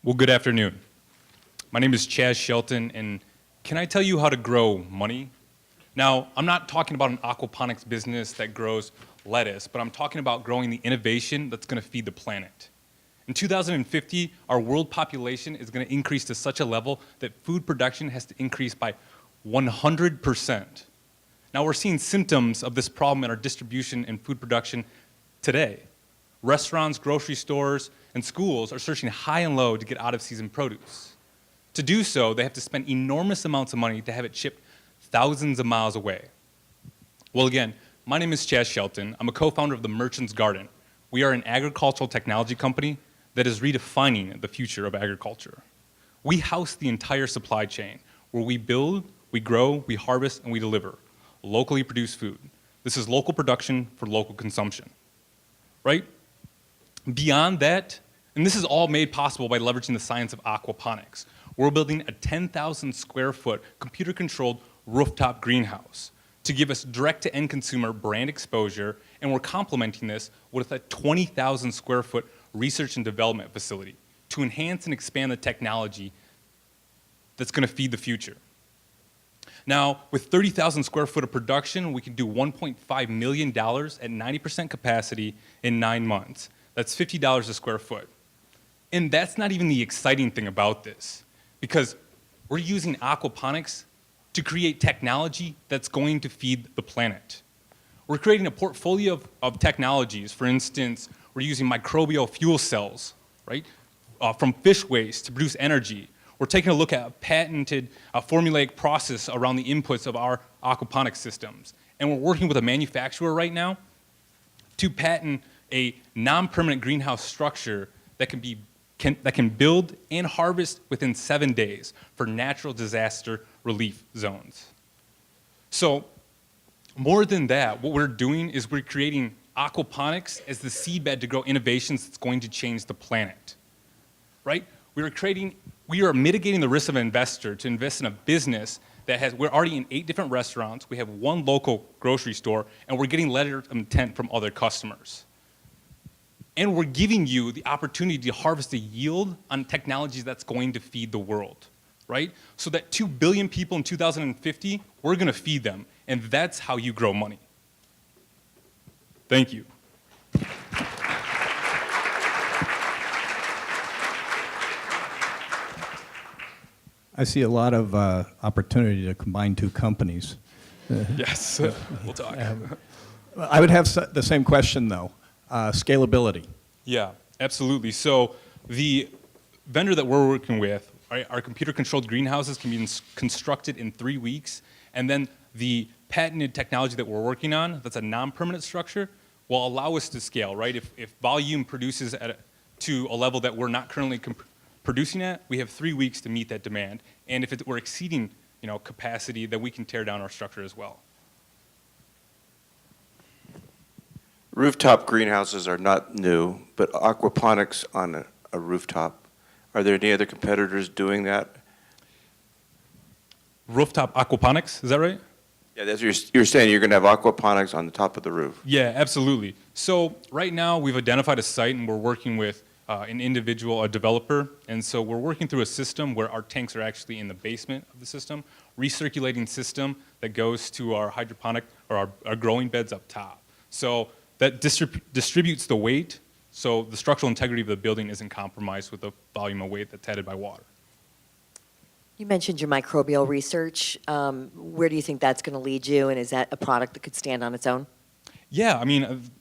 Well, good afternoon. My name is Chaz Shelton, and can I tell you how to grow money? Now, I'm not talking about an aquaponics business that grows lettuce, but I'm talking about growing the innovation that's going to feed the planet. In 2050, our world population is going to increase to such a level that food production has to increase by 100%. Now, we're seeing symptoms of this problem in our distribution and food production today. Restaurants, grocery stores, and schools are searching high and low to get out-of-season produce. To do so, they have to spend enormous amounts of money to have it shipped thousands of miles away. Well, again, my name is Chaz Shelton. I'm a co-founder of the Merchant's Garden. We are an agricultural technology company that is redefining the future of agriculture. We house the entire supply chain, where we build, we grow, we harvest, and we deliver locally produced food. This is local production for local consumption, right? Beyond that, and this is all made possible by leveraging the science of aquaponics. We're building a 10,000 square foot computer-controlled rooftop greenhouse to give us direct-to-end consumer brand exposure, and we're complementing this with a 20,000 square foot research and development facility to enhance and expand the technology that's going to feed the future. Now, with 30,000 square foot of production, we can do $1.5 million at 90% capacity in 9 months. That's $50 a square foot. And that's not even the exciting thing about this, because we're using aquaponics to create technology that's going to feed the planet. We're creating a portfolio of technologies. For instance, we're using microbial fuel cells, right, from fish waste to produce energy. We're taking a look at a patented formulaic process around the inputs of our aquaponics systems. And we're working with a manufacturer right now to patent a non-permanent greenhouse structure that can build and harvest within 7 days for natural disaster relief zones. So more than that, what we're doing is we're creating aquaponics as the seedbed to grow innovations that's going to change the planet, right? We are mitigating the risk of an investor to invest in a business we're already in 8 different restaurants, we have 1 local grocery store, and we're getting letters of intent from other customers. And we're giving you the opportunity to harvest the yield on technologies that's going to feed the world, right? So that 2 billion people in 2050, we're going to feed them. And that's how you grow money. Thank you. I see a lot of opportunity to combine 2 companies. Yes, we'll talk. I would have the same question, though. Scalability. Yeah, absolutely. So the vendor that we're working with, our computer-controlled greenhouses can be constructed in 3 weeks, and then the patented technology that we're working on, that's a non-permanent structure, will allow us to scale, right? If volume produces to a level that we're not currently producing at, we have 3 weeks to meet that demand. And if we're exceeding capacity, then we can tear down our structure as well. Rooftop greenhouses are not new, but aquaponics on a rooftop, are there any other competitors doing that? Rooftop aquaponics, is that right? Yeah, that's you're saying you're going to have aquaponics on the top of the roof. Yeah, absolutely. So right now we've identified a site and we're working with an individual, a developer, and so we're working through a system where our tanks are actually in the basement of the system, recirculating system that goes to our hydroponic or our growing beds up top. So that distributes the weight, so the structural integrity of the building isn't compromised with the volume of weight that's added by water. You mentioned your microbial research. Where do you think that's going to lead you, and is that a product that could stand on its own? Yeah, I mean,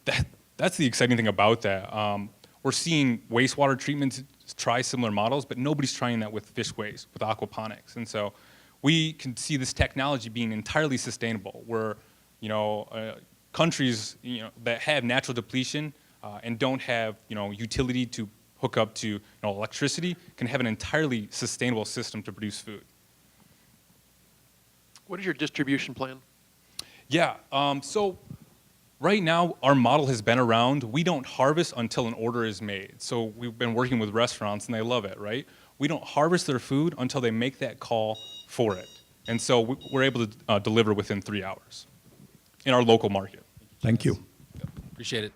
that's the exciting thing about that. We're seeing wastewater treatments try similar models, but nobody's trying that with fish waste, with aquaponics. And so we can see this technology being entirely sustainable, where countries that have natural depletion and don't have utility to hook up to electricity can have an entirely sustainable system to produce food. What is your distribution plan? Yeah, so right now our model has been around. We don't harvest until an order is made. So we've been working with restaurants and they love it, right? We don't harvest their food until they make that call for it. And so we're able to deliver within 3 hours in our local market. Thank you. Appreciate it.